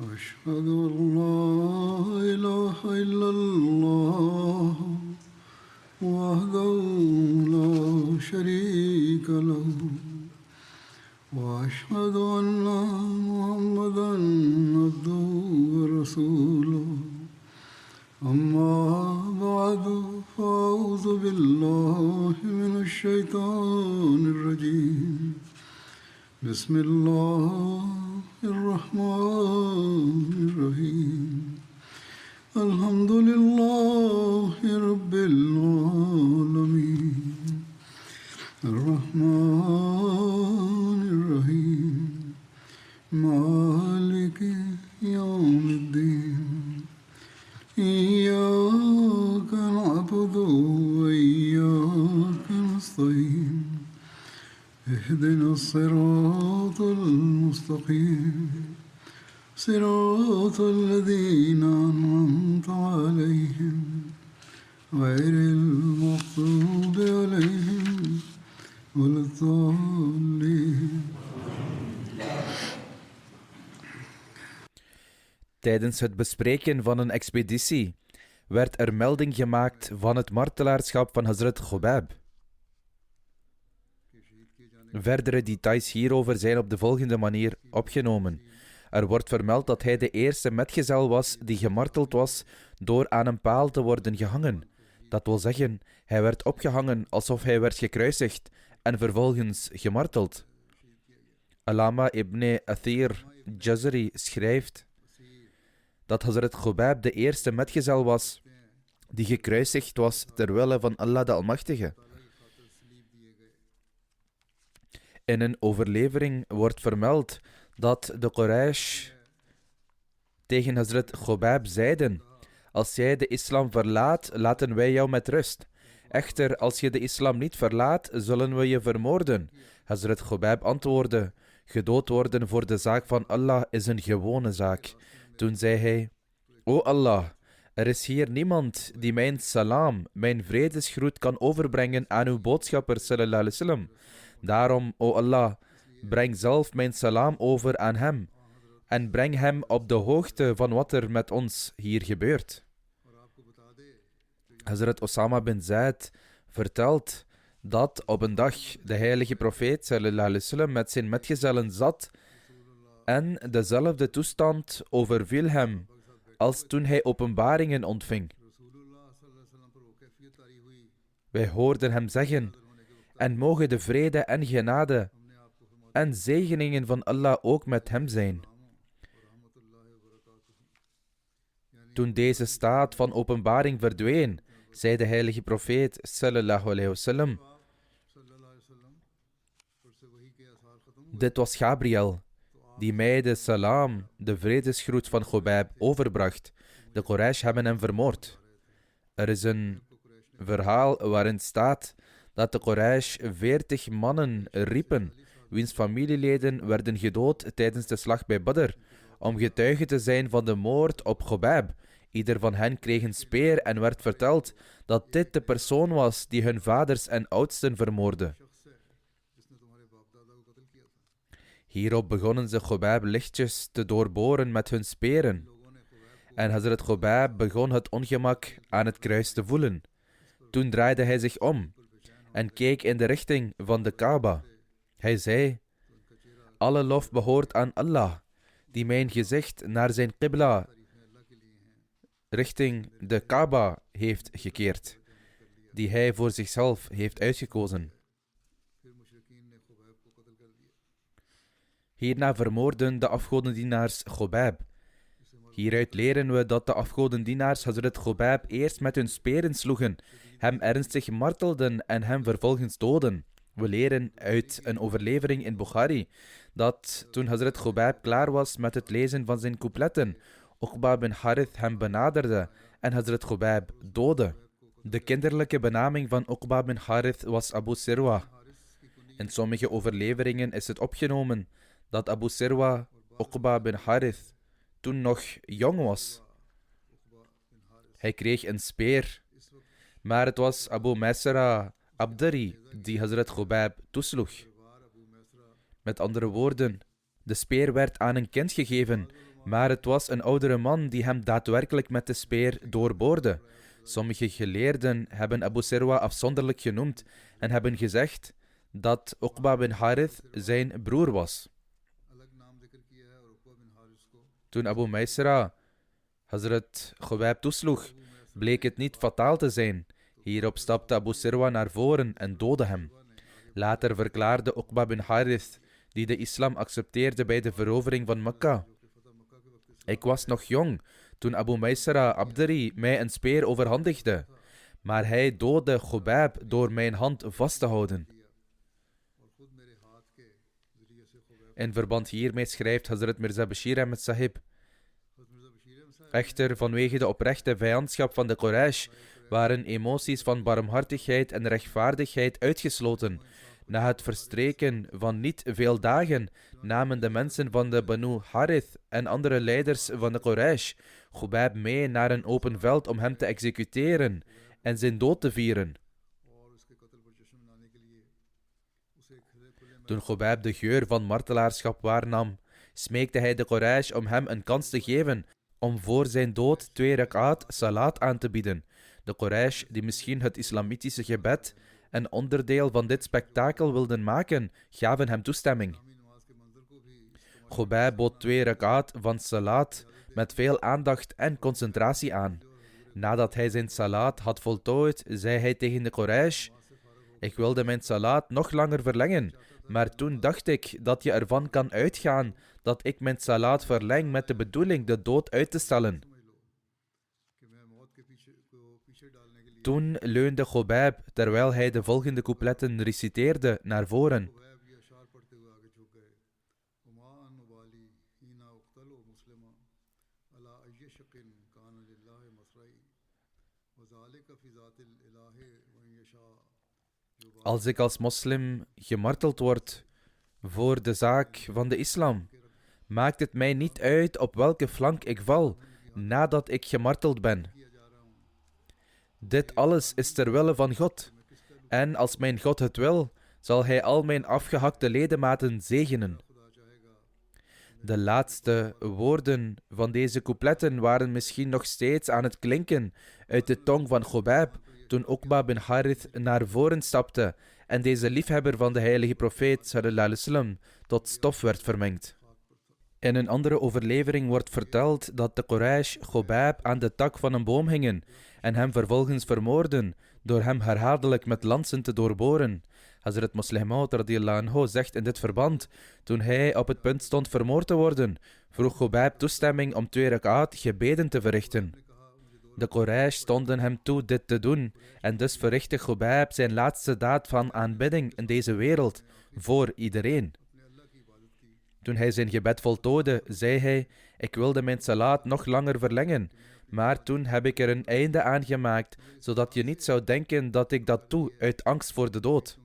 أشهد أن لا إله إلا الله وحده لا شريك له وأشهد أن محمدا عبده ورسوله أما بعد فأعوذ بالله من الشيطان الرجيم بسم الله الرحمن الرحيم الحمد لله رب العالمين الرحمن الرحيم مالك يوم الدين إياك نعبد وإياك نستعين اهدنا الصراط المستقيم صراط الذين أنعمت عليهم غير المغضوب عليهم ولا الضالين. Tijdens het bespreken van een expeditie werd er melding gemaakt van het martelaarschap van Hazrat Khobab. Verdere details hierover zijn op de volgende manier opgenomen. Er wordt vermeld dat hij de eerste metgezel was die gemarteld was door aan een paal te worden gehangen. Dat wil zeggen, hij werd opgehangen alsof hij werd gekruisigd en vervolgens gemarteld. Alama ibn Athir Jazari schrijft dat Hazrat Khobab de eerste metgezel was die gekruisigd was ter wille van Allah de Almachtige. In een overlevering wordt vermeld dat de Quraysh tegen Hazrat Khobab zeiden: als jij de islam verlaat, laten wij jou met rust. Echter, als je de islam niet verlaat, zullen we je vermoorden. Hazrat Khobab antwoordde: gedood worden voor de zaak van Allah is een gewone zaak. Toen zei hij: O Allah, er is hier niemand die mijn salam, mijn vredesgroet kan overbrengen aan uw boodschapper sallallahu alaihi wasallam. Daarom, o Allah, breng zelf mijn salam over aan hem en breng hem op de hoogte van wat er met ons hier gebeurt. Hazrat Osama bin Zaid vertelt dat op een dag de heilige profeet sallallahu alaihi wasallam met zijn metgezellen zat en dezelfde toestand overviel hem als toen hij openbaringen ontving. Wij hoorden hem zeggen: en mogen de vrede en genade en zegeningen van Allah ook met hem zijn. Toen deze staat van openbaring verdween, zei de heilige profeet sallallahu alaihi wasallam: dit was Gabriel, die mij de salam, de vredesgroet van Khobab, overbracht. De Quraysh hebben hem vermoord. Er is een verhaal waarin staat dat de Quraysh 40 mannen riepen, wiens familieleden werden gedood tijdens de slag bij Badr, om getuige te zijn van de moord op Khobab. Ieder van hen kreeg een speer en werd verteld dat dit de persoon was die hun vaders en oudsten vermoordde. Hierop begonnen ze Khobab lichtjes te doorboren met hun speren. En Hazrat Khobab begon het ongemak aan het kruis te voelen. Toen draaide hij zich om en keek in de richting van de Kaaba. Hij zei: alle lof behoort aan Allah, die mijn gezicht naar zijn qibla richting de Kaaba heeft gekeerd, die hij voor zichzelf heeft uitgekozen. Hierna vermoorden de afgodendienaars Khobab. Hieruit leren we dat de afgodendienaars Hazrat Khobab eerst met hun speren sloegen, hem ernstig martelden en hem vervolgens doden. We leren uit een overlevering in Bukhari dat toen Hazrat Khobab klaar was met het lezen van zijn coupletten, Uqba bin Harith hem benaderde en Hazrat Khobab doodde. De kinderlijke benaming van Uqba bin Harith was Abu Sirwa. In sommige overleveringen is het opgenomen dat Abu Sirwa, Uqba bin Harith, toen nog jong was. Hij kreeg een speer, maar het was Abu Maysara Abdari die Hazrat Khobab toesloeg. Met andere woorden, de speer werd aan een kind gegeven Maar het was een oudere man die hem daadwerkelijk met de speer doorboorde. Sommige geleerden hebben Abu Sirwa afzonderlijk genoemd en hebben gezegd dat Uqba bin Harith zijn broer was. Toen Abu Maysara Hazrat Khubayb toesloeg, bleek het niet fataal te zijn. Hierop stapte Abu Sirwa naar voren en doodde hem. Later verklaarde Uqba bin Harith, die de islam accepteerde bij de verovering van Mekka: ik was nog jong toen Abu Maysara Abdari mij een speer overhandigde, maar hij doodde Khubayb door mijn hand vast te houden. In verband hiermee schrijft Hazrat Mirza Bashir Ahmed Sahib: echter, vanwege de oprechte vijandschap van de Quraysh waren emoties van barmhartigheid en rechtvaardigheid uitgesloten. Na het verstreken van niet veel dagen namen de mensen van de Banu Harith en andere leiders van de Quraysh Khubayb mee naar een open veld om hem te executeren en zijn dood te vieren. Toen Khubayb de geur van martelaarschap waarnam, smeekte hij de Quraysh om hem een kans te geven om voor zijn dood 2 rak'at salat aan te bieden. De Quraysh, die misschien het islamitische gebed een onderdeel van dit spektakel wilden maken, gaven hem toestemming. Khubayb bood 2 rak'at van salat met veel aandacht en concentratie aan. Nadat hij zijn salat had voltooid, zei hij tegen de Quraysh: ik wilde mijn salat nog langer verlengen, maar toen dacht ik dat je ervan kan uitgaan dat ik mijn salat verleng met de bedoeling de dood uit te stellen. Toen leunde Khubayb, terwijl hij de volgende coupletten reciteerde, naar voren. Als ik als moslim gemarteld word voor de zaak van de islam, maakt het mij niet uit op welke flank ik val nadat ik gemarteld ben. Dit alles is ter wille van God. En als mijn God het wil, zal Hij al mijn afgehakte ledematen zegenen. De laatste woorden van deze coupletten waren misschien nog steeds aan het klinken uit de tong van Khubayb toen Uqba bin Harith naar voren stapte en deze liefhebber van de heilige profeet sallallahu alaihi wasallam tot stof werd vermengd. In een andere overlevering wordt verteld dat de Quraysh Khubayb aan de tak van een boom hingen en hem vervolgens vermoorden door hem herhaaldelijk met lansen te doorboren. Hazrat Musleh Maud radiyallahu anhu zegt in dit verband: toen hij op het punt stond vermoord te worden, vroeg Khubayb toestemming om 2 rak'at gebeden te verrichten. De Quraysh stonden hem toe dit te doen en dus verrichtte Khubayb zijn laatste daad van aanbidding in deze wereld voor iedereen. Toen hij zijn gebed voltooide, zei hij: ik wilde mijn salat nog langer verlengen, maar toen heb ik er een einde aan gemaakt, zodat je niet zou denken dat ik dat doe uit angst voor de dood.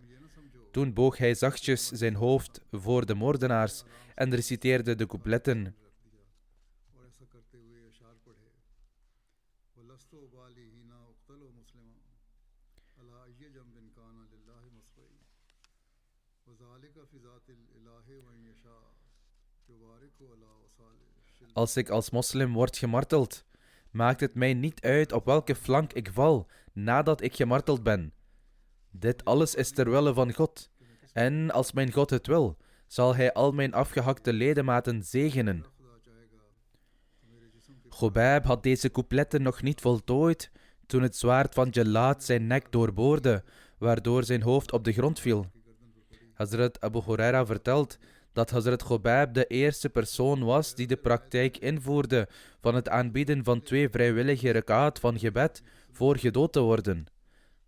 Toen boog hij zachtjes zijn hoofd voor de moordenaars en reciteerde de coupletten. Als ik als moslim word gemarteld, maakt het mij niet uit op welke flank ik val nadat ik gemarteld ben. Dit alles is ter wille van God. En als mijn God het wil, zal Hij al mijn afgehakte ledematen zegenen. Khubayb had deze coupletten nog niet voltooid toen het zwaard van Jalad zijn nek doorboorde, waardoor zijn hoofd op de grond viel. Hazrat Abu Huraira vertelt dat Hazrat Khubayb de eerste persoon was die de praktijk invoerde van het aanbieden van 2 vrijwillige rak'at van gebed voor gedood te worden.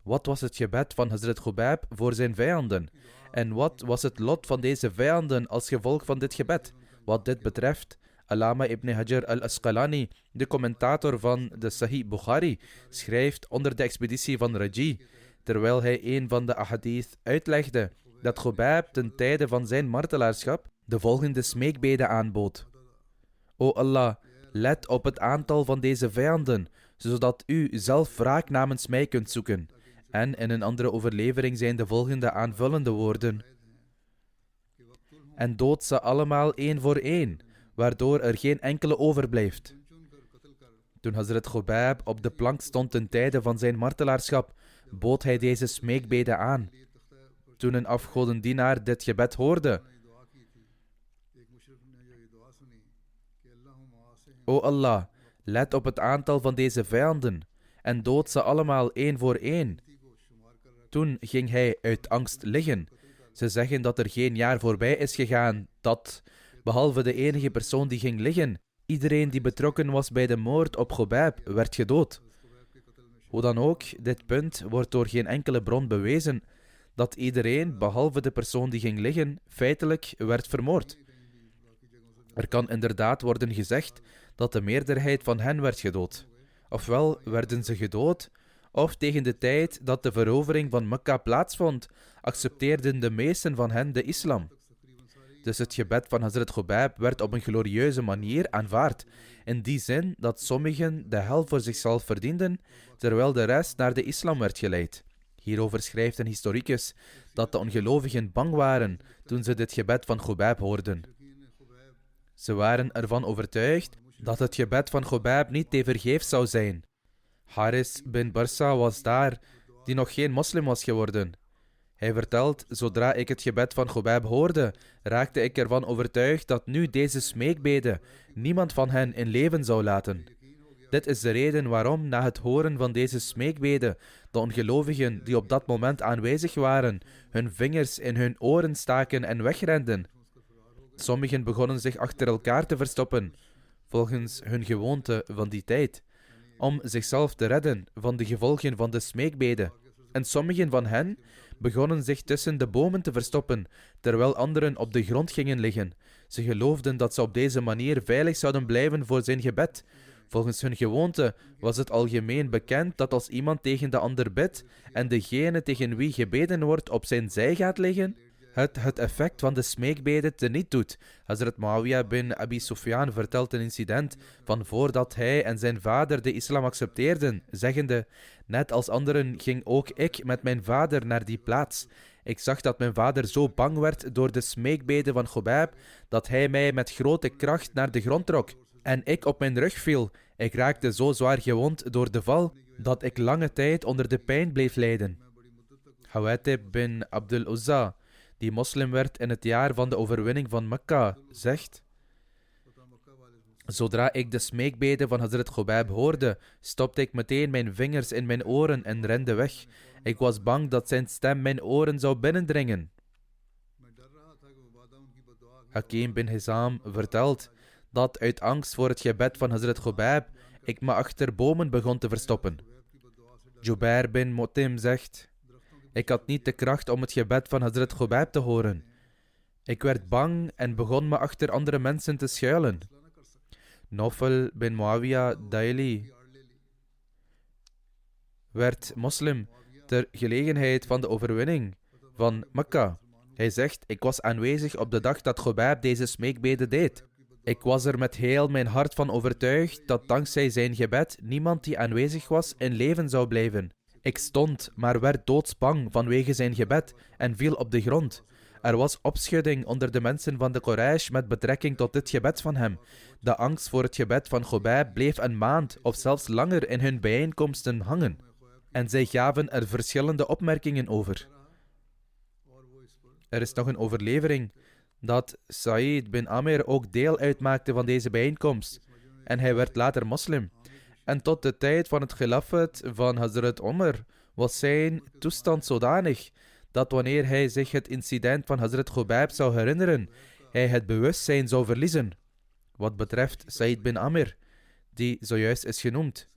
Wat was het gebed van Hazrat Khubayb voor zijn vijanden? En wat was het lot van deze vijanden als gevolg van dit gebed? Wat dit betreft, Allama ibn Hajar al-Asqalani, de commentator van de Sahih Bukhari, schrijft onder de expeditie van Raji, terwijl hij een van de ahadith uitlegde, dat Khubayb ten tijde van zijn martelaarschap de volgende smeekbede aanbood: O Allah, let op het aantal van deze vijanden, zodat u zelf wraak namens mij kunt zoeken. En in een andere overlevering zijn de volgende aanvullende woorden: en dood ze allemaal 1 voor 1, waardoor er geen enkele overblijft. Toen Hazrat Khobab op de plank stond ten tijde van zijn martelaarschap, bood hij deze smeekbede aan. Toen een afgodendienaar dit gebed hoorde: O Allah, let op het aantal van deze vijanden en dood ze allemaal één voor één. Toen ging hij uit angst liggen. Ze zeggen dat er geen jaar voorbij is gegaan dat, behalve de enige persoon die ging liggen, iedereen die betrokken was bij de moord op Khobab werd gedood. Hoe dan ook, dit punt wordt door geen enkele bron bewezen, dat iedereen, behalve de persoon die ging liggen, feitelijk werd vermoord. Er kan inderdaad worden gezegd dat de meerderheid van hen werd gedood. Ofwel werden ze gedood, of tegen de tijd dat de verovering van Mekka plaatsvond, accepteerden de meesten van hen de islam. Dus het gebed van Hazrat Khobab werd op een glorieuze manier aanvaard, in die zin dat sommigen de hel voor zichzelf verdienden, terwijl de rest naar de islam werd geleid. Hierover schrijft een historicus dat de ongelovigen bang waren toen ze dit gebed van Khobab hoorden. Ze waren ervan overtuigd dat het gebed van Khobab niet tevergeefs zou zijn. Haris bin Barsa was daar, die nog geen moslim was geworden. Hij vertelt: zodra ik het gebed van Khobab hoorde, raakte ik ervan overtuigd dat nu deze smeekbede niemand van hen in leven zou laten. Dit is de reden waarom, na het horen van deze smeekbede, de ongelovigen die op dat moment aanwezig waren, hun vingers in hun oren staken en wegrenden. Sommigen begonnen zich achter elkaar te verstoppen, volgens hun gewoonte van die tijd, om zichzelf te redden van de gevolgen van de smeekbede. En sommigen van hen begonnen zich tussen de bomen te verstoppen, terwijl anderen op de grond gingen liggen. Ze geloofden dat ze op deze manier veilig zouden blijven voor zijn gebed. Volgens hun gewoonte was het algemeen bekend dat als iemand tegen de ander bidt en degene tegen wie gebeden wordt op zijn zij gaat liggen, het effect van de smeekbede teniet doet. Hazrat Muawiyah bin Abi Sufyan vertelt een incident van voordat hij en zijn vader de islam accepteerden, zeggende: net als anderen ging ook ik met mijn vader naar die plaats. Ik zag dat mijn vader zo bang werd door de smeekbede van Khobab, dat hij mij met grote kracht naar de grond trok. En ik op mijn rug viel. Ik raakte zo zwaar gewond door de val, dat ik lange tijd onder de pijn bleef lijden. Hawatib bin Abdul Uzza, die moslim werd in het jaar van de overwinning van Mekka, zegt: zodra ik de smeekbede van Hazrat Khobab hoorde, stopte ik meteen mijn vingers in mijn oren en rende weg. Ik was bang dat zijn stem mijn oren zou binnendringen. Hakim bin Hizam vertelt dat uit angst voor het gebed van Hazrat Khobab ik me achter bomen begon te verstoppen. Jubair bin Mutim zegt: ik had niet de kracht om het gebed van Hazrat Khobab te horen. Ik werd bang en begon me achter andere mensen te schuilen. Nofel bin Muawiyah Daili werd moslim ter gelegenheid van de overwinning van Mekka. Hij zegt: ik was aanwezig op de dag dat Khobab deze smeekbede deed. Ik was er met heel mijn hart van overtuigd dat dankzij zijn gebed niemand die aanwezig was in leven zou blijven. Ik stond, maar werd doodsbang vanwege zijn gebed en viel op de grond. Er was opschudding onder de mensen van de Quraysh met betrekking tot dit gebed van hem. De angst voor het gebed van Khobab bleef een maand of zelfs langer in hun bijeenkomsten hangen. En zij gaven er verschillende opmerkingen over. Er is nog een overlevering dat Saïd bin Amir ook deel uitmaakte van deze bijeenkomst. En hij werd later moslim. En tot de tijd van het khilafat van Hazrat Omar was zijn toestand zodanig dat wanneer hij zich het incident van Hazrat Khobab zou herinneren, hij het bewustzijn zou verliezen. Wat betreft Saïd bin Amir, die zojuist is genoemd,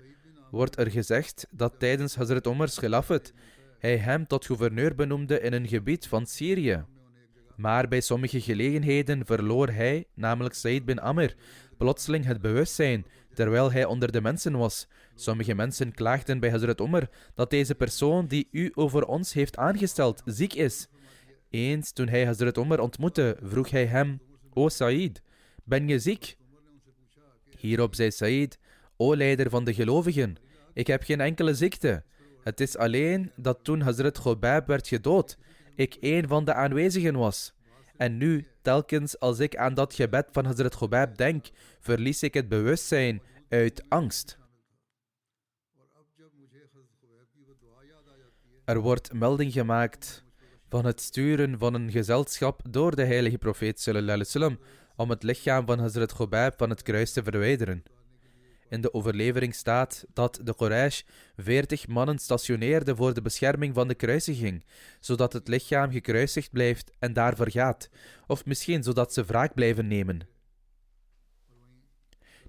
wordt er gezegd dat tijdens Hazrat Omars khilafat hij hem tot gouverneur benoemde in een gebied van Syrië. Maar bij sommige gelegenheden verloor hij, namelijk Saïd bin Amir, plotseling het bewustzijn, terwijl hij onder de mensen was. Sommige mensen klaagden bij Hazrat Omar dat deze persoon die u over ons heeft aangesteld ziek is. Eens toen hij Hazrat Omar ontmoette, vroeg hij hem: O Saïd, ben je ziek? Hierop zei Saïd: O leider van de gelovigen, ik heb geen enkele ziekte. Het is alleen dat toen Hazrat Khobab werd gedood, ik een van de aanwezigen was. En nu, telkens als ik aan dat gebed van Hazrat Khobab denk, verlies ik het bewustzijn uit angst. Er wordt melding gemaakt van het sturen van een gezelschap door de heilige profeet sallallahu alaihi wasallam om het lichaam van Hazrat Khobab van het kruis te verwijderen. In de overlevering staat dat de Quraysh 40 mannen stationeerde voor de bescherming van de kruisiging, zodat het lichaam gekruisigd blijft en daar vergaat, of misschien zodat ze wraak blijven nemen.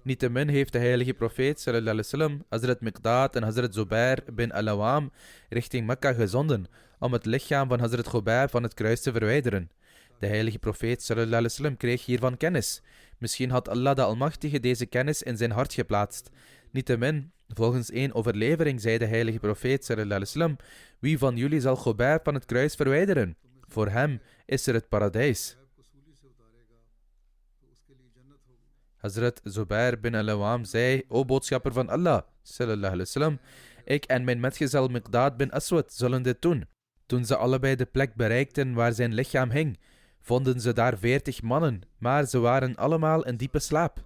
Niettemin heeft de heilige profeet sallallahu alaihi wasallam Hazrat Miqdaad en Hazrat Zubair bin al-Awam richting Mekka gezonden om het lichaam van Hazrat Khobab van het kruis te verwijderen. De heilige profeet sallallahu alaihi wasallam kreeg hiervan kennis. Misschien had Allah de Almachtige deze kennis in zijn hart geplaatst. Niettemin, volgens één overlevering zei de heilige profeet sallallahu alaihi wasallam: wie van jullie zal Khobab van het kruis verwijderen? Voor hem is er het paradijs. Hazrat Zubair bin al-Awam zei: o boodschapper van Allah sallallahu alaihi wasallam, ik en mijn metgezel Miqdaad bin Aswad zullen dit doen. Toen ze allebei de plek bereikten waar zijn lichaam hing, vonden ze daar 40 mannen, maar ze waren allemaal in diepe slaap.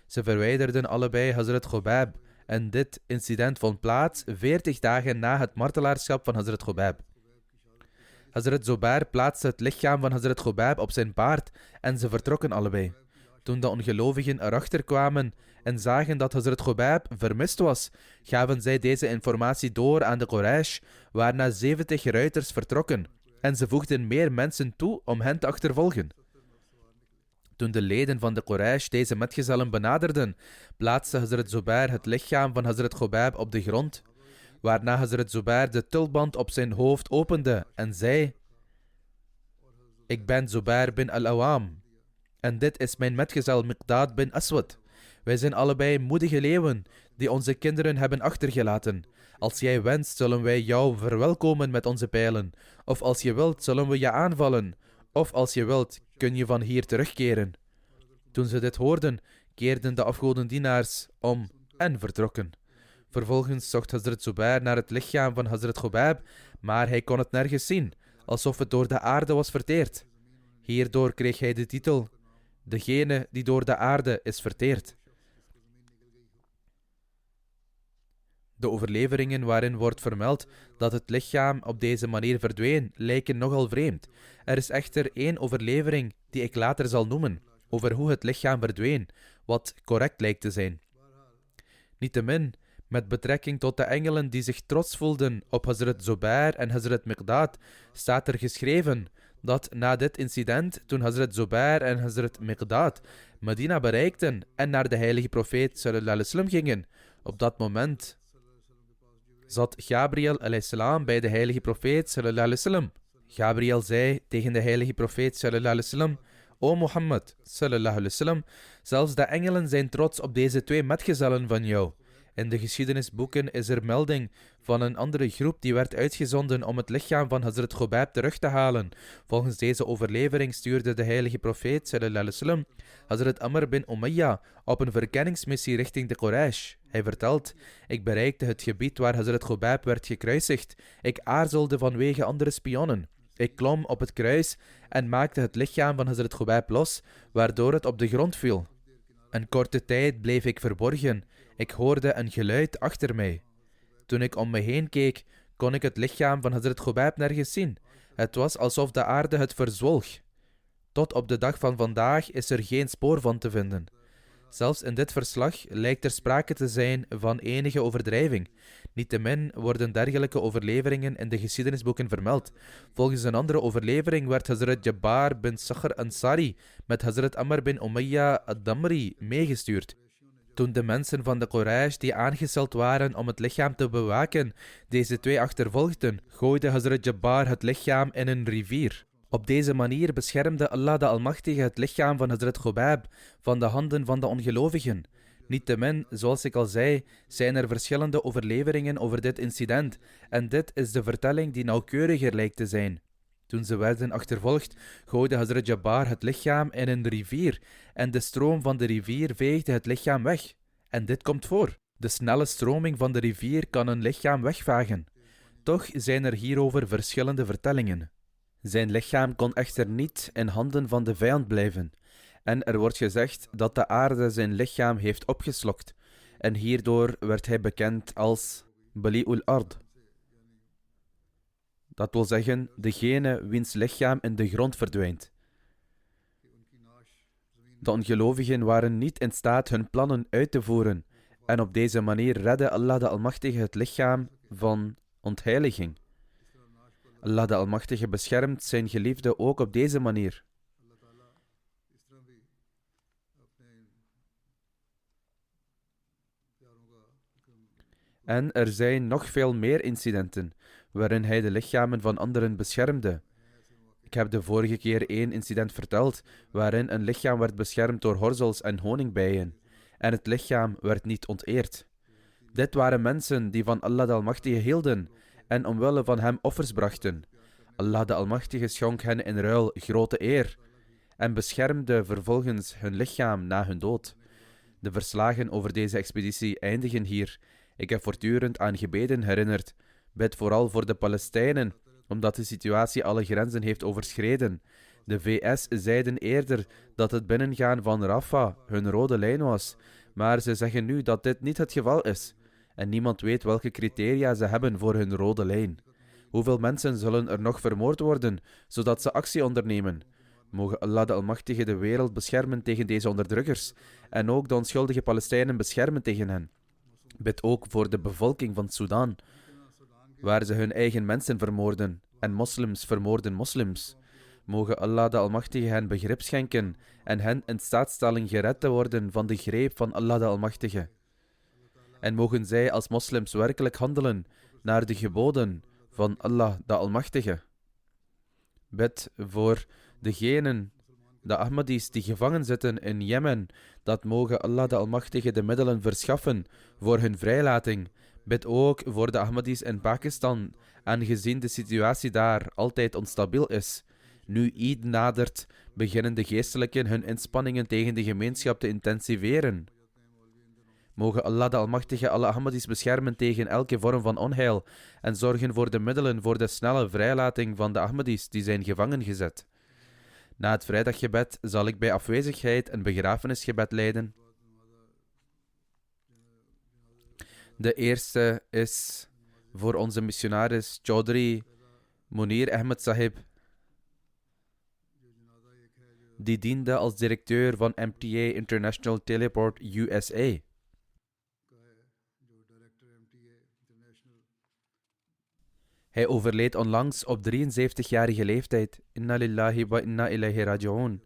Ze verwijderden allebei Hazrat Khobab en dit incident vond plaats 40 dagen na het martelaarschap van Hazrat Khobab. Hazrat Zubair plaatste het lichaam van Hazrat Khobab op zijn paard en ze vertrokken allebei. Toen de ongelovigen erachter kwamen en zagen dat Hazrat Khobab vermist was, gaven zij deze informatie door aan de Quraysh, waarna 70 ruiters vertrokken en ze voegden meer mensen toe om hen te achtervolgen. Toen de leden van de Quraysh deze metgezellen benaderden, plaatste Hazrat Zubair het lichaam van Hazrat Khobab op de grond, waarna Hazrat Zubair de tulband op zijn hoofd opende en zei: ik ben Zubair bin al-Awam en dit is mijn metgezel Miqdaad bin Aswad. Wij zijn allebei moedige leeuwen die onze kinderen hebben achtergelaten. Als jij wenst, zullen wij jou verwelkomen met onze pijlen. Of als je wilt, zullen we je aanvallen. Of als je wilt, kun je van hier terugkeren. Toen ze dit hoorden, keerden de afgodendienaars om en vertrokken. Vervolgens zocht Hazrat Zubair naar het lichaam van Hazrat Khobab, maar hij kon het nergens zien, alsof het door de aarde was verteerd. Hierdoor kreeg hij de titel: degene die door de aarde is verteerd. De overleveringen waarin wordt vermeld dat het lichaam op deze manier verdween, lijken nogal vreemd. Er is echter één overlevering die ik later zal noemen, over hoe het lichaam verdween, wat correct lijkt te zijn. Niettemin, met betrekking tot de engelen die zich trots voelden op Hazrat Zubair en Hazrat Miqdaad, staat er geschreven dat na dit incident, toen Hazrat Zubair en Hazrat Miqdaad Medina bereikten en naar de heilige profeet sallallahu alaihi wasallam gingen, op dat moment zat Gabriel alayhi salam bij de heilige profeet sallallahu alaihi wasallam. Gabriel zei tegen de heilige profeet sallallahu alaihi wasallam: o Mohammed sallallahu alaihi wasallam, zelfs de engelen zijn trots op deze twee metgezellen van jou. In de geschiedenisboeken is er melding van een andere groep die werd uitgezonden om het lichaam van Hazrat Khobab terug te halen. Volgens deze overlevering stuurde de heilige profeet sallallahu alaihi wasallam Hazrat Amr bin Umayya op een verkenningsmissie richting de Quraysh. Hij vertelt: ik bereikte het gebied waar Hazrat Khobab werd gekruisigd. Ik aarzelde vanwege andere spionnen. Ik klom op het kruis en maakte het lichaam van Hazrat Khobab los, waardoor het op de grond viel. Een korte tijd bleef ik verborgen. Ik hoorde een geluid achter mij. Toen ik om me heen keek, kon ik het lichaam van Hazrat Khobab nergens zien. Het was alsof de aarde het verzwolg. Tot op de dag van vandaag is er geen spoor van te vinden. Zelfs in dit verslag lijkt er sprake te zijn van enige overdrijving. Niettemin worden dergelijke overleveringen in de geschiedenisboeken vermeld. Volgens een andere overlevering werd Hazrat Jabbar bin Sakhr Ansari met Hazrat Amr bin Umayya ad-Damri meegestuurd. Toen de mensen van de Quraysh die aangesteld waren om het lichaam te bewaken, deze twee achtervolgden, gooide Hazrat Jabbar het lichaam in een rivier. Op deze manier beschermde Allah de Almachtige het lichaam van Hazrat Khobab van de handen van de ongelovigen. Niettemin, zoals ik al zei, zijn er verschillende overleveringen over dit incident en dit is de vertelling die nauwkeuriger lijkt te zijn. Toen ze werden achtervolgd, gooide Hazrat Jabbar het lichaam in een rivier en de stroom van de rivier veegde het lichaam weg. En dit komt voor. De snelle stroming van de rivier kan een lichaam wegvagen. Toch zijn er hierover verschillende vertellingen. Zijn lichaam kon echter niet in handen van de vijand blijven. En er wordt gezegd dat de aarde zijn lichaam heeft opgeslokt. En hierdoor werd hij bekend als Bali'ul Ard. Dat wil zeggen, degene wiens lichaam in de grond verdwijnt. De ongelovigen waren niet in staat hun plannen uit te voeren. En op deze manier redde Allah de Almachtige het lichaam van ontheiliging. Allah de Almachtige beschermt zijn geliefde ook op deze manier. En er zijn nog veel meer incidenten waarin hij de lichamen van anderen beschermde. Ik heb de vorige keer 1 incident verteld waarin een lichaam werd beschermd door horzels en honingbijen en het lichaam werd niet onteerd. Dit waren mensen die van Allah de Almachtige hielden en omwille van hem offers brachten. Allah de Almachtige schonk hen in ruil grote eer en beschermde vervolgens hun lichaam na hun dood. De verslagen over deze expeditie eindigen hier. Ik heb voortdurend aan gebeden herinnerd. Bid vooral voor de Palestijnen, omdat de situatie alle grenzen heeft overschreden. De VS zeiden eerder dat het binnengaan van Rafah hun rode lijn was, maar ze zeggen nu dat dit niet het geval is. En niemand weet welke criteria ze hebben voor hun rode lijn. Hoeveel mensen zullen er nog vermoord worden, zodat ze actie ondernemen? Mogen Allah de Almachtige de wereld beschermen tegen deze onderdrukkers en ook de onschuldige Palestijnen beschermen tegen hen. Bid ook voor de bevolking van Sudan, waar ze hun eigen mensen vermoorden en moslims vermoorden moslims. Mogen Allah de Almachtige hen begrip schenken en hen in staatstelling gered te worden van de greep van Allah de Almachtige. En mogen zij als moslims werkelijk handelen naar de geboden van Allah de Almachtige. Bid voor degenen, de Ahmadis die gevangen zitten in Jemen, dat mogen Allah de Almachtige de middelen verschaffen voor hun vrijlating. Bid ook voor de Ahmadis in Pakistan, aangezien de situatie daar altijd onstabiel is. Nu Eid nadert, beginnen de geestelijken hun inspanningen tegen de gemeenschap te intensiveren. Mogen Allah de Almachtige alle Ahmadis beschermen tegen elke vorm van onheil en zorgen voor de middelen voor de snelle vrijlating van de Ahmadis die zijn gevangen gezet. Na het vrijdaggebed zal ik bij afwezigheid een begrafenisgebed leiden. De eerste is voor onze missionaris Chaudhry Munir Ahmed Sahib. Die diende als directeur van MTA International Teleport USA. Hij overleed onlangs op 73-jarige leeftijd. Inna lillahi wa inna ilaihi raji'un.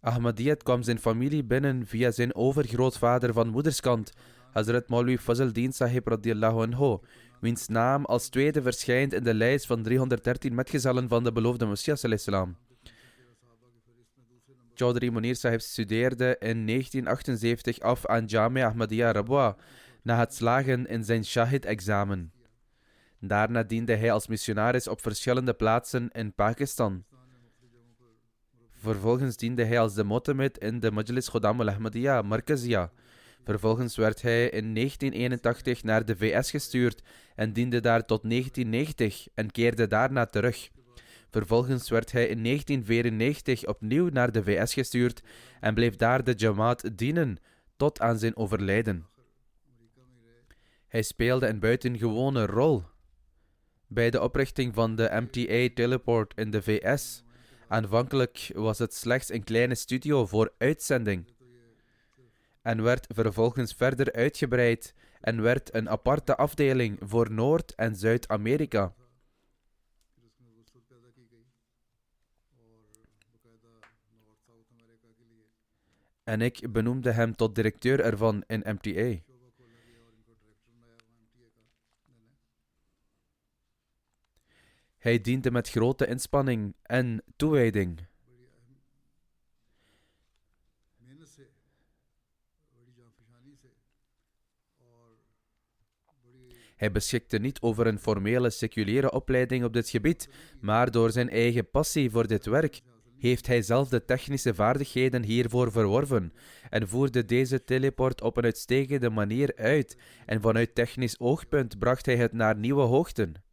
Ahmadiyyat kwam zijn familie binnen via zijn overgrootvader van moederskant, Hazrat Maulwi Fazl-Din Sahib radiyallahu anhu, wiens naam als tweede verschijnt in de lijst van 313 metgezellen van de beloofde Messias salam. Chaudhry Munir Sahib studeerde in 1978 af aan Jamia Ahmadiyya Rabwa na het slagen in zijn Shahid-examen. Daarna diende hij als missionaris op verschillende plaatsen in Pakistan. Vervolgens diende hij als de motamid in de Majlis Khuddam al-Ahmadiyya Markaziyya. Vervolgens werd hij in 1981 naar de VS gestuurd en diende daar tot 1990 en keerde daarna terug. Vervolgens werd hij in 1994 opnieuw naar de VS gestuurd en bleef daar de Jamaat dienen tot aan zijn overlijden. Hij speelde een buitengewone rol bij de oprichting van de MTA Teleport in de VS. Aanvankelijk was het slechts een kleine studio voor uitzending en werd vervolgens verder uitgebreid en werd een aparte afdeling voor Noord- en Zuid-Amerika. En ik benoemde hem tot directeur ervan in MTA. Hij diende met grote inspanning en toewijding. Hij beschikte niet over een formele seculiere opleiding op dit gebied, maar door zijn eigen passie voor dit werk heeft hij zelf de technische vaardigheden hiervoor verworven en voerde deze teleport op een uitstekende manier uit en vanuit technisch oogpunt bracht hij het naar nieuwe hoogten.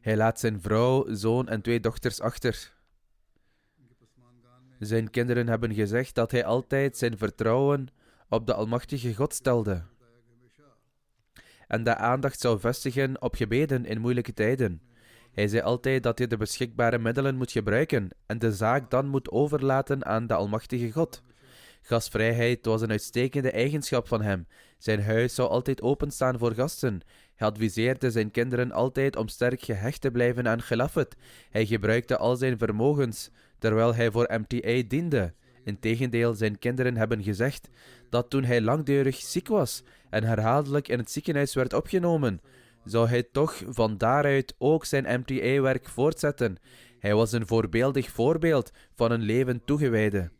Hij laat zijn vrouw, zoon en 2 dochters achter. Zijn kinderen hebben gezegd dat hij altijd zijn vertrouwen op de Almachtige God stelde en de aandacht zou vestigen op gebeden in moeilijke tijden. Hij zei altijd dat hij de beschikbare middelen moet gebruiken en de zaak dan moet overlaten aan de Almachtige God. Gastvrijheid was een uitstekende eigenschap van hem. Zijn huis zou altijd openstaan voor gasten. Hij adviseerde zijn kinderen altijd om sterk gehecht te blijven aan Khilafat. Hij gebruikte al zijn vermogens, terwijl hij voor MTA diende. Integendeel, zijn kinderen hebben gezegd dat toen hij langdurig ziek was en herhaaldelijk in het ziekenhuis werd opgenomen, zou hij toch van daaruit ook zijn MTA-werk voortzetten. Hij was een voorbeeldig voorbeeld van een leven toegewijde.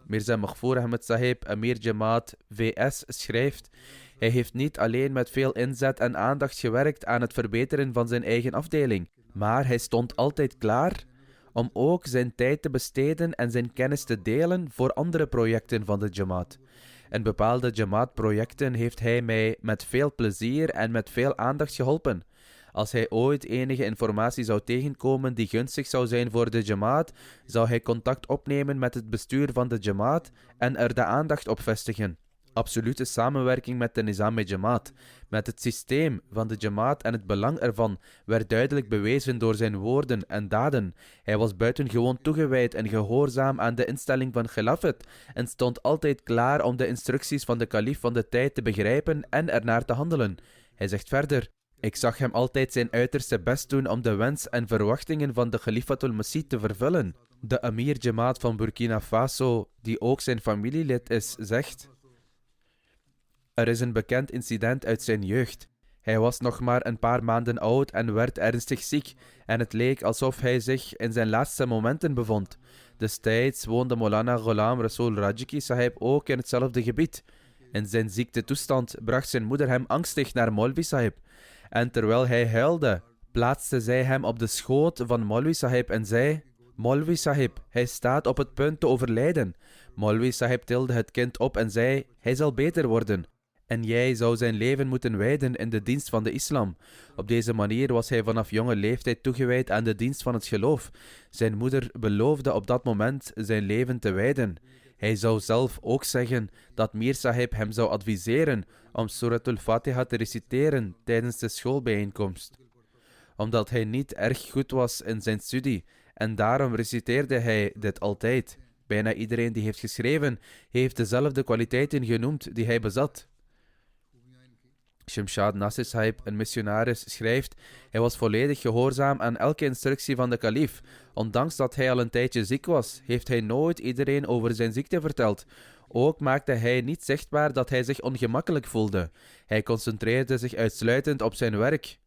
Mirza Maghfoor Ahmed Sahib, Amir Jamaat VS, schrijft: hij heeft niet alleen met veel inzet en aandacht gewerkt aan het verbeteren van zijn eigen afdeling, maar hij stond altijd klaar om ook zijn tijd te besteden en zijn kennis te delen voor andere projecten van de Jamaat. In bepaalde Jamaat-projecten heeft hij mij met veel plezier en met veel aandacht geholpen. Als hij ooit enige informatie zou tegenkomen die gunstig zou zijn voor de Jamaat, zou hij contact opnemen met het bestuur van de Jamaat en er de aandacht op vestigen. Absolute samenwerking met de Nizam-e-Jamaat, met het systeem van de Jamaat en het belang ervan, werd duidelijk bewezen door zijn woorden en daden. Hij was buitengewoon toegewijd en gehoorzaam aan de instelling van Khilafat en stond altijd klaar om de instructies van de kalif van de tijd te begrijpen en ernaar te handelen. Hij zegt verder: ik zag hem altijd zijn uiterste best doen om de wens en verwachtingen van de Khalifatul Masih te vervullen. De Amir Jamaat van Burkina Faso, die ook zijn familielid is, zegt: er is een bekend incident uit zijn jeugd. Hij was nog maar een paar maanden oud en werd ernstig ziek, en het leek alsof hij zich in zijn laatste momenten bevond. Destijds woonde Maulana Ghulam Rasool Rajki Sahib ook in hetzelfde gebied. In zijn ziektetoestand bracht zijn moeder hem angstig naar Maulvi Sahib. En terwijl hij huilde, plaatste zij hem op de schoot van Maulvi Sahib en zei: Maulvi Sahib, hij staat op het punt te overlijden. Maulvi Sahib tilde het kind op en zei: hij zal beter worden. En jij zou zijn leven moeten wijden in de dienst van de islam. Op deze manier was hij vanaf jonge leeftijd toegewijd aan de dienst van het geloof. Zijn moeder beloofde op dat moment zijn leven te wijden. Hij zou zelf ook zeggen dat Mir Sahib hem zou adviseren om Suratul Fatiha te reciteren tijdens de schoolbijeenkomst. Omdat hij niet erg goed was in zijn studie en daarom reciteerde hij dit altijd. Bijna iedereen die heeft geschreven heeft dezelfde kwaliteiten genoemd die hij bezat. Shamshad Nasir Sahib, een missionaris, schrijft: hij was volledig gehoorzaam aan elke instructie van de kalif. Ondanks dat hij al een tijdje ziek was, heeft hij nooit iedereen over zijn ziekte verteld. Ook maakte hij niet zichtbaar dat hij zich ongemakkelijk voelde. Hij concentreerde zich uitsluitend op zijn werk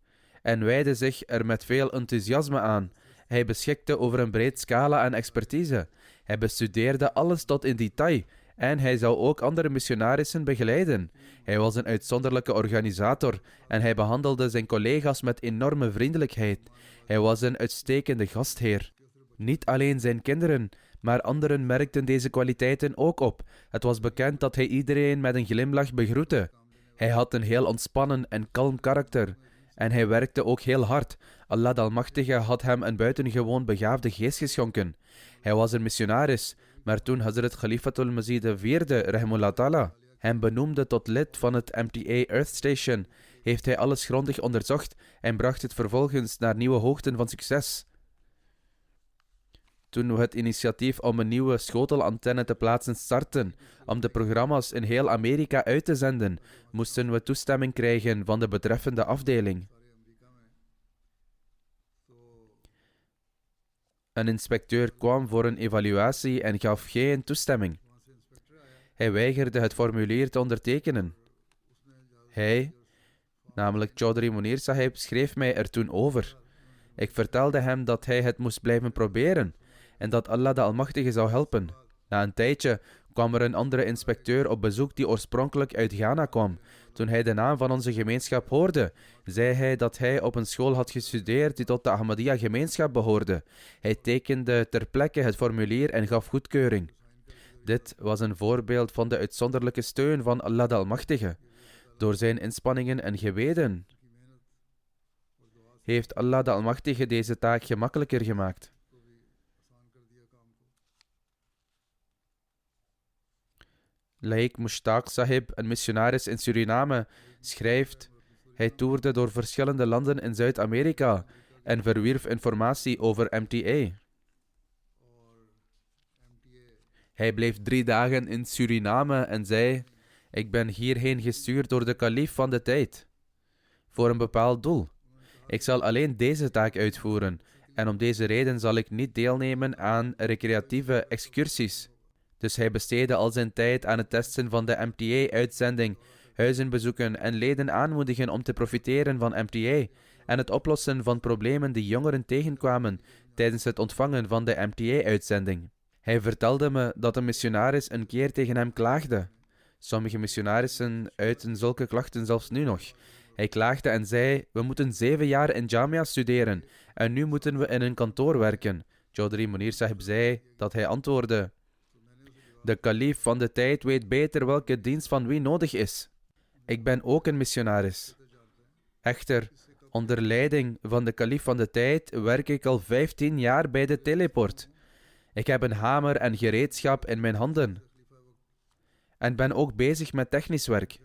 en wijdde zich er met veel enthousiasme aan. Hij beschikte over een breed scala aan expertise. Hij bestudeerde alles tot in detail. En hij zou ook andere missionarissen begeleiden. Hij was een uitzonderlijke organisator en hij behandelde zijn collega's met enorme vriendelijkheid. Hij was een uitstekende gastheer. Niet alleen zijn kinderen, maar anderen merkten deze kwaliteiten ook op. Het was bekend dat hij iedereen met een glimlach begroette. Hij had een heel ontspannen en kalm karakter. En hij werkte ook heel hard. Allah de Almachtige had hem een buitengewoon begaafde geest geschonken. Hij was een missionaris. Maar toen Hazrat Khalifatul Masih IV, Rahimullah Ta'ala, hem benoemde tot lid van het MTA Earth Station, heeft hij alles grondig onderzocht en bracht het vervolgens naar nieuwe hoogten van succes. Toen we het initiatief om een nieuwe schotelantenne te plaatsen startten, om de programma's in heel Amerika uit te zenden, moesten we toestemming krijgen van de betreffende afdeling. Een inspecteur kwam voor een evaluatie en gaf geen toestemming. Hij weigerde het formulier te ondertekenen. Hij, namelijk Chaudhry Munir Sahib, schreef mij er toen over. Ik vertelde hem dat hij het moest blijven proberen en dat Allah de Almachtige zou helpen. Na een tijdje kwam er een andere inspecteur op bezoek die oorspronkelijk uit Ghana kwam. Toen hij de naam van onze gemeenschap hoorde, zei hij dat hij op een school had gestudeerd die tot de Ahmadiyya-gemeenschap behoorde. Hij tekende ter plekke het formulier en gaf goedkeuring. Dit was een voorbeeld van de uitzonderlijke steun van Allah de Almachtige. Door zijn inspanningen en gebeden heeft Allah de Almachtige deze taak gemakkelijker gemaakt. Laik Mushtaq Sahib, een missionaris in Suriname, schrijft: hij toerde door verschillende landen in Zuid-Amerika en verwierf informatie over MTA. Hij bleef 3 dagen in Suriname en zei: ik ben hierheen gestuurd door de kalief van de tijd, voor een bepaald doel. Ik zal alleen deze taak uitvoeren en om deze reden zal ik niet deelnemen aan recreatieve excursies. Dus hij besteedde al zijn tijd aan het testen van de MTA-uitzending, huizen bezoeken en leden aanmoedigen om te profiteren van MTA en het oplossen van problemen die jongeren tegenkwamen tijdens het ontvangen van de MTA-uitzending. Hij vertelde me dat een missionaris een keer tegen hem klaagde. Sommige missionarissen uiten zulke klachten zelfs nu nog. Hij klaagde en zei: we moeten 7 jaar in Jamia studeren en nu moeten we in een kantoor werken. Chaudhry Munir Sahib zei dat hij antwoordde: de kalief van de tijd weet beter welke dienst van wie nodig is. Ik ben ook een missionaris. Echter, onder leiding van de kalief van de tijd werk ik al 15 jaar bij de teleport. Ik heb een hamer en gereedschap in mijn handen. En ben ook bezig met technisch werk.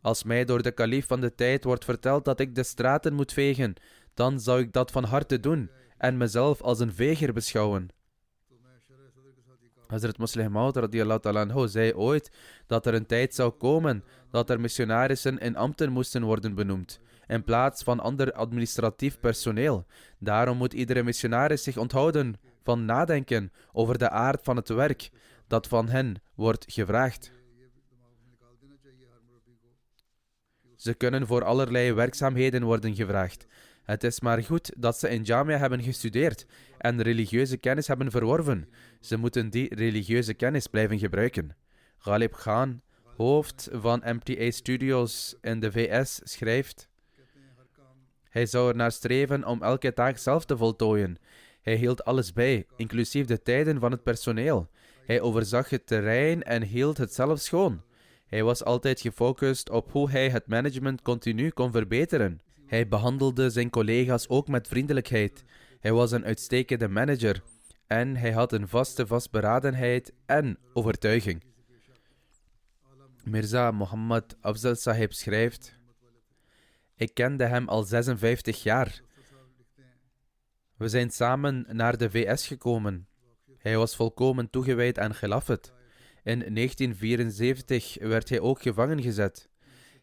Als mij door de kalief van de tijd wordt verteld dat ik de straten moet vegen, dan zou ik dat van harte doen en mezelf als een veger beschouwen. Hazrat Musleh Maud radiyallahu ta'ala anhu zei ooit dat er een tijd zou komen dat er missionarissen in ambten moesten worden benoemd, in plaats van ander administratief personeel. Daarom moet iedere missionaris zich onthouden van nadenken over de aard van het werk dat van hen wordt gevraagd. Ze kunnen voor allerlei werkzaamheden worden gevraagd. Het is maar goed dat ze in Jamia hebben gestudeerd en religieuze kennis hebben verworven. Ze moeten die religieuze kennis blijven gebruiken. Ghalib Khan, hoofd van MTA Studios in de VS, schrijft: hij zou er naar streven om elke taak zelf te voltooien. Hij hield alles bij, inclusief de tijden van het personeel. Hij overzag het terrein en hield het zelf schoon. Hij was altijd gefocust op hoe hij het management continu kon verbeteren. Hij behandelde zijn collega's ook met vriendelijkheid. Hij was een uitstekende manager en hij had een vastberadenheid en overtuiging. Mirza Muhammad Afzal Sahib schrijft: ik kende hem al 56 jaar. We zijn samen naar de VS gekomen. Hij was volkomen toegewijd aan Khilafat. In 1974 werd hij ook gevangen gezet.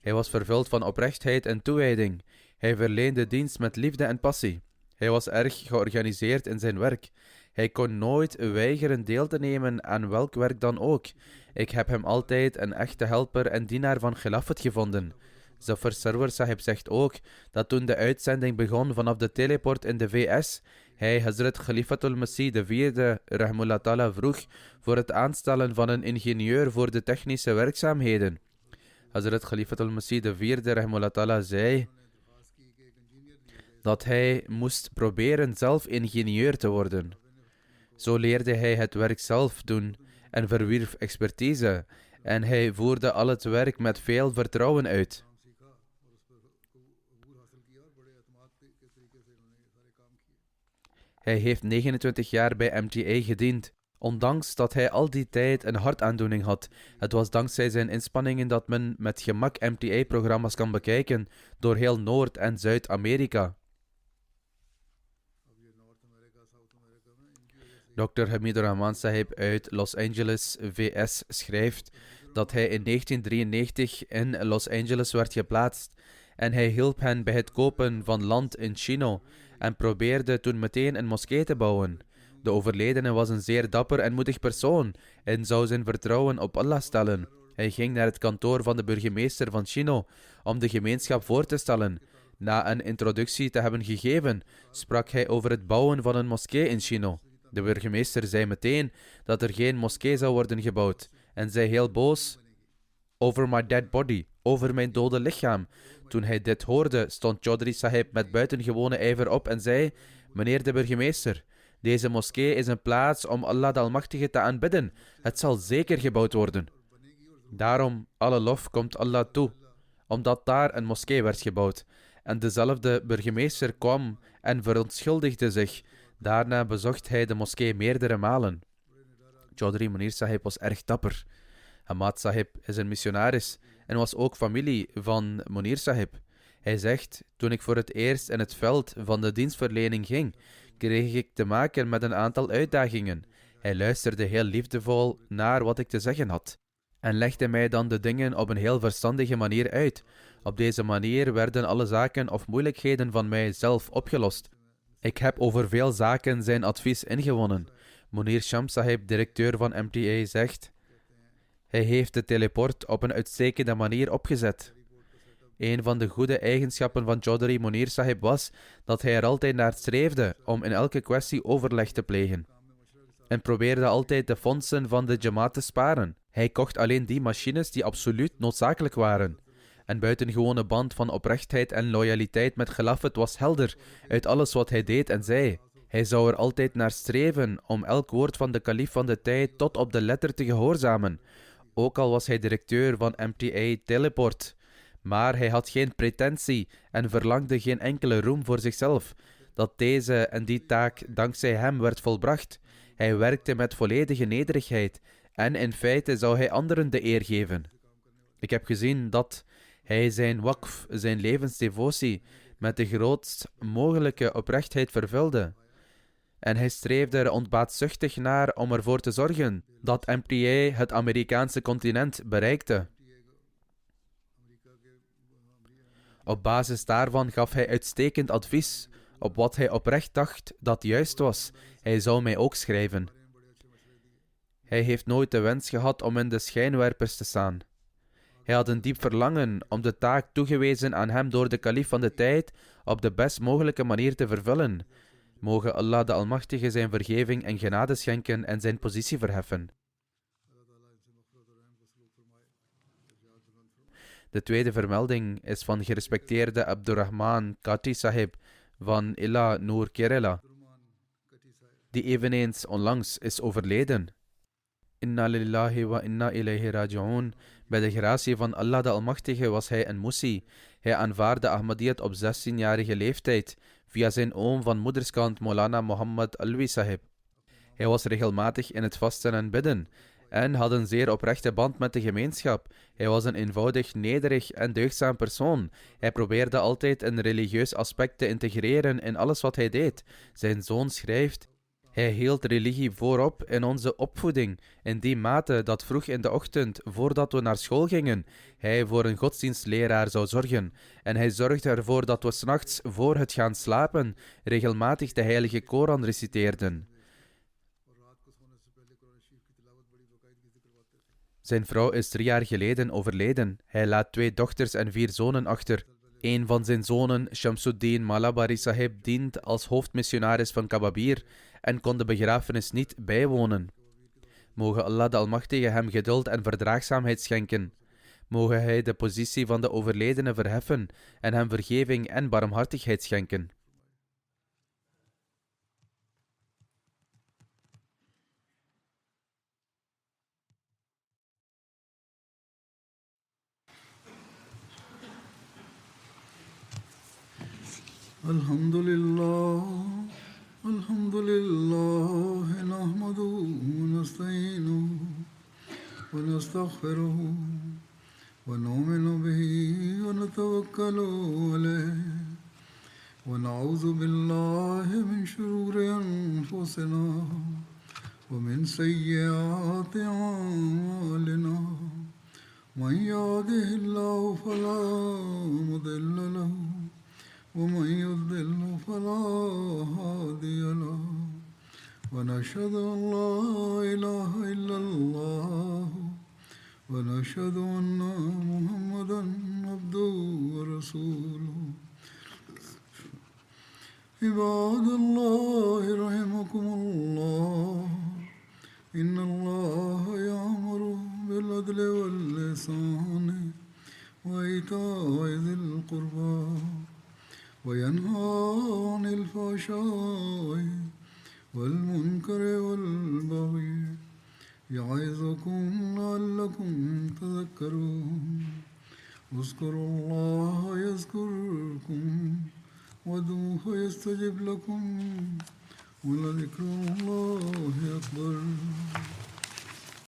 Hij was vervuld van oprechtheid en toewijding. Hij verleende dienst met liefde en passie. Hij was erg georganiseerd in zijn werk. Hij kon nooit weigeren deel te nemen aan welk werk dan ook. Ik heb hem altijd een echte helper en dienaar van Khilafat gevonden. Zafar Sarwar Sahib zegt ook dat toen de uitzending begon vanaf de teleport in de VS, hij Hazrat Khalifatul Masih IV Rahmullah Ta'ala vroeg voor het aanstellen van een ingenieur voor de technische werkzaamheden. Hazrat Khalifatul Masih IV Rahmullah Ta'ala zei dat hij moest proberen zelf ingenieur te worden. Zo leerde hij het werk zelf doen en verwierf expertise en hij voerde al het werk met veel vertrouwen uit. Hij heeft 29 jaar bij MTA gediend, ondanks dat hij al die tijd een hartaandoening had. Het was dankzij zijn inspanningen dat men met gemak MTA-programma's kan bekijken door heel Noord- en Zuid-Amerika. Dr. Hamidur Rahman Sahib uit Los Angeles, VS, schrijft dat hij in 1993 in Los Angeles werd geplaatst en hij hielp hen bij het kopen van land in Chino en probeerde toen meteen een moskee te bouwen. De overledene was een zeer dapper en moedig persoon en zou zijn vertrouwen op Allah stellen. Hij ging naar het kantoor van de burgemeester van Chino om de gemeenschap voor te stellen. Na een introductie te hebben gegeven, sprak hij over het bouwen van een moskee in Chino. De burgemeester zei meteen dat er geen moskee zou worden gebouwd en zei heel boos: over my dead body, over mijn dode lichaam. Toen hij dit hoorde, stond Chaudhry Sahib met buitengewone ijver op en zei: meneer de burgemeester, deze moskee is een plaats om Allah de Almachtige te aanbidden. Het zal zeker gebouwd worden. Daarom, alle lof komt Allah toe, omdat daar een moskee werd gebouwd. En dezelfde burgemeester kwam en verontschuldigde zich. Daarna bezocht hij de moskee meerdere malen. Chaudhry Munir Sahib was erg dapper. Hamad Sahib is een missionaris en was ook familie van Munir Sahib. Hij zegt, toen ik voor het eerst in het veld van de dienstverlening ging, kreeg ik te maken met een aantal uitdagingen. Hij luisterde heel liefdevol naar wat ik te zeggen had en legde mij dan de dingen op een heel verstandige manier uit. Op deze manier werden alle zaken of moeilijkheden van mij zelf opgelost. Ik heb over veel zaken zijn advies ingewonnen. Munir Shams Sahib, directeur van MTA, zegt, hij heeft de teleport op een uitstekende manier opgezet. Een van de goede eigenschappen van Chaudhry Munir Sahib was dat hij er altijd naar streefde om in elke kwestie overleg te plegen. En probeerde altijd de fondsen van de Jamaat te sparen. Hij kocht alleen die machines die absoluut noodzakelijk waren. Een buitengewone band van oprechtheid en loyaliteit met Khilafat was helder uit alles wat hij deed en zei. Hij zou er altijd naar streven om elk woord van de kalif van de tijd tot op de letter te gehoorzamen. Ook al was hij directeur van MTA Teleport. Maar hij had geen pretentie en verlangde geen enkele roem voor zichzelf. Dat deze en die taak dankzij hem werd volbracht. Hij werkte met volledige nederigheid en in feite zou hij anderen de eer geven. Ik heb gezien dat hij zijn waqf, zijn levensdevotie, met de grootst mogelijke oprechtheid vervulde. En hij streefde er onbaatzuchtig naar om ervoor te zorgen dat MTA het Amerikaanse continent bereikte. Op basis daarvan gaf hij uitstekend advies op wat hij oprecht dacht dat juist was. Hij zou mij ook schrijven. Hij heeft nooit de wens gehad om in de schijnwerpers te staan. Hij had een diep verlangen om de taak toegewezen aan hem door de kalif van de tijd op de best mogelijke manier te vervullen. Mogen Allah de Almachtige zijn vergeving en genade schenken en zijn positie verheffen. De tweede vermelding is van gerespecteerde Abdurrahman Kati Sahib van Illa Noor Kerala, die eveneens onlangs is overleden. Inna lillahi wa inna ilayhi raji'un. Bij de gratie van Allah de Almachtige was hij een Musi. Hij aanvaarde Ahmadiyyat op 16-jarige leeftijd via zijn oom van moederskant Maulana Muhammad Alwi Sahib. Hij was regelmatig in het vasten en bidden en had een zeer oprechte band met de gemeenschap. Hij was een eenvoudig, nederig en deugdzaam persoon. Hij probeerde altijd een religieus aspect te integreren in alles wat hij deed. Zijn zoon schrijft: hij hield religie voorop in onze opvoeding, in die mate dat vroeg in de ochtend, voordat we naar school gingen, hij voor een godsdienstleraar zou zorgen. En hij zorgde ervoor dat we 's nachts voor het gaan slapen regelmatig de heilige Koran reciteerden. Zijn vrouw is 3 jaar geleden overleden. Hij laat 2 dochters en 4 zonen achter. Een van zijn zonen, Shamsuddin Malabari Sahib, dient als hoofdmissionaris van Kababir en kon de begrafenis niet bijwonen. Mogen Allah de Almachtige hem geduld en verdraagzaamheid schenken. Mogen hij de positie van de overledene verheffen en hem vergeving en barmhartigheid schenken. Alhamdulillah, nahmaduhu wa nasta'inuhu wa nastaghfiruhu wa nu'minu bihi wa natawakkalu alayhi wa na'udhu billahi min shururi anfusina wa min sayyiati a'malina. Man yahdihillahu fala mudilla lahu ومن يضلل فلا هادي له ونشهد أن لا إله إلا الله ونشهد أن محمدا عبده ورسوله. عباد الله رحمكم الله إن الله يأمر بالعدل والإحسان وإيتاء ذي القربى وينهى عن الفحشاء والمنكر والبغي يعظكم لعلكم تذكرون اذكروا الله يذكركم وادعوه يستجب لكم ولذكر الله أكبر.